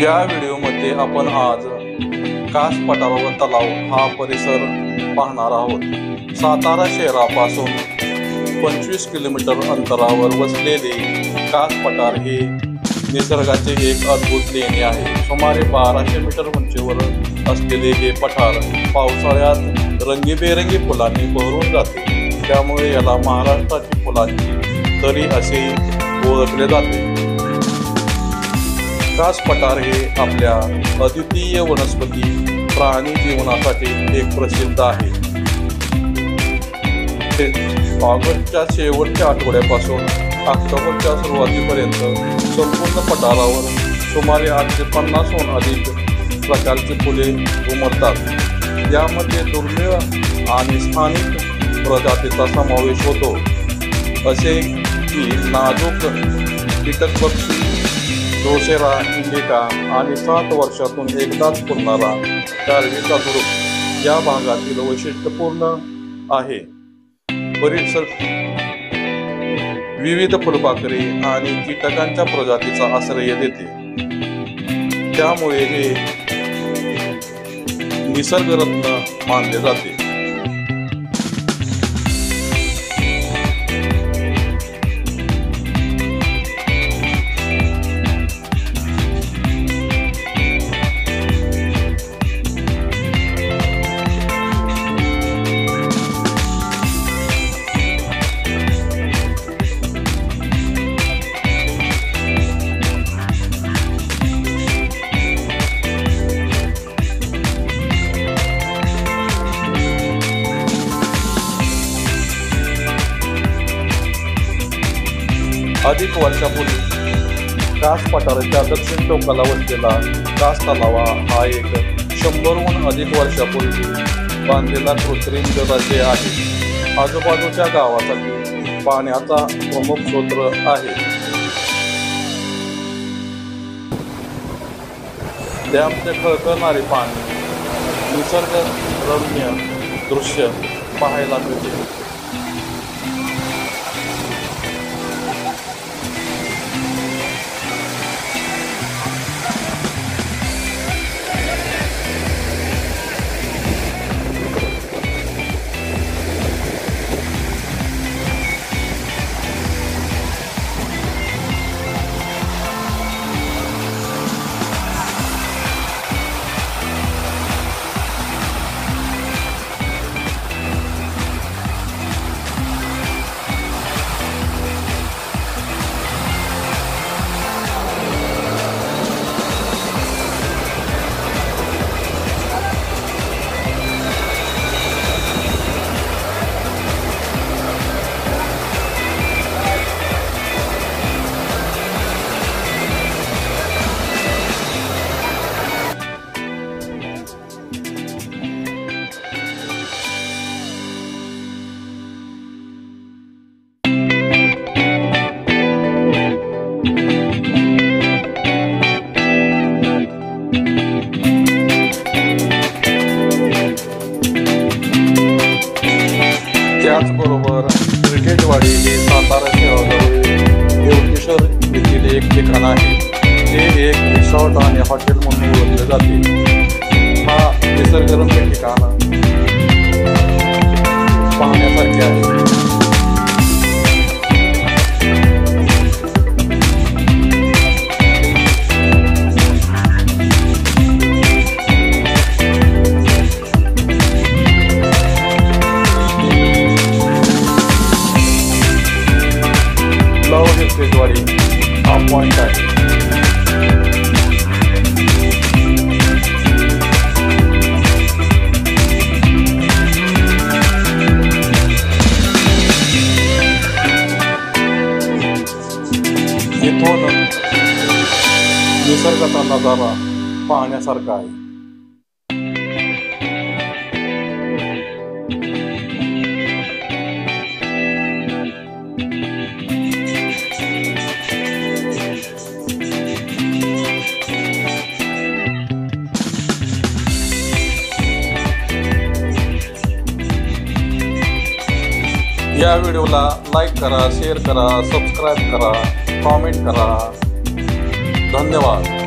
या व्हिडिओमध्ये आपण आज कास पठार व तलाव हा परिसर पाहणार आहोत। सातारा शहरापासून 25 किलोमीटर अंतरावर वसलेले कास पठार हे निसर्गाचे एक अद्भुत लेणे आहे। सुमारे 1200 मीटर उंचीवर असलेले हे पठार पावसाळ्यात रंगीबेरंगी फुलांनी बहरून जाते, त्यामुळे याला महाराष्ट्राची फुलांची तरी असे ओळखले जाते। कास पठार हे आपल्या अद्वितीय वनस्पती प्राणी जीवनासाठी एक प्रसिद्ध आहे। ऑगस्टच्या शेवटच्या आठवड्यापासून ऑक्टोबरच्या सुरुवातीपर्यंत संपूर्ण पठारावर सुमारे 850हून अधिक प्रकारची फुले उमलतात। यामध्ये दुर्मिळ आणि स्थानिक प्रजातीचा समावेश होतो, असे की नाजूक कीटक पक्षी दोसेरा इंडिका आणि 7 वर्षातून एकदाच फुलणारा कार्वीचा झुडूप या भागातील वैशिष्ट्यपूर्ण आहे। परिसर विविध फुलपाखरे आणि कीटकांच्या प्रजातीचा आश्रय देते, त्यामुळे हे निसर्गरत्न मानले जाते। अधिक वर्षापूर्वी कास पठाराच्या दक्षिण टोकाला वसलेला कास तलाव हा एक 100हून अधिक वर्षापूर्वी बांधलेला कृत्रिम जलाशय आहे। आजूबाजूच्या गावासाठी पाण्याचा प्रमुख स्रोत आहे। डॅमचे खळखळणारे पाणी निसर्गरम्य दृश्य पाहायला मिळते। त्याचबरोबर क्रिकेटवाडी हे सातारा शहराजवळ देवकेश्वर येथील एक ठिकाण आहे। हे एक रिसॉर्ट आणि हॉटेल म्हणून ओळखले जाते। हा निसर्गरम्य ठिकाण पाहण्यासारखे आहे। क्रिकेटवाडी हा पॉइंट आहे। इथून निसर्गाचा नजारा पाहण्यासारखा आहे। या व्हिडिओला लाईक करा, शेअर करा, सबस्क्राईब करा, कमेंट करा। धन्यवाद।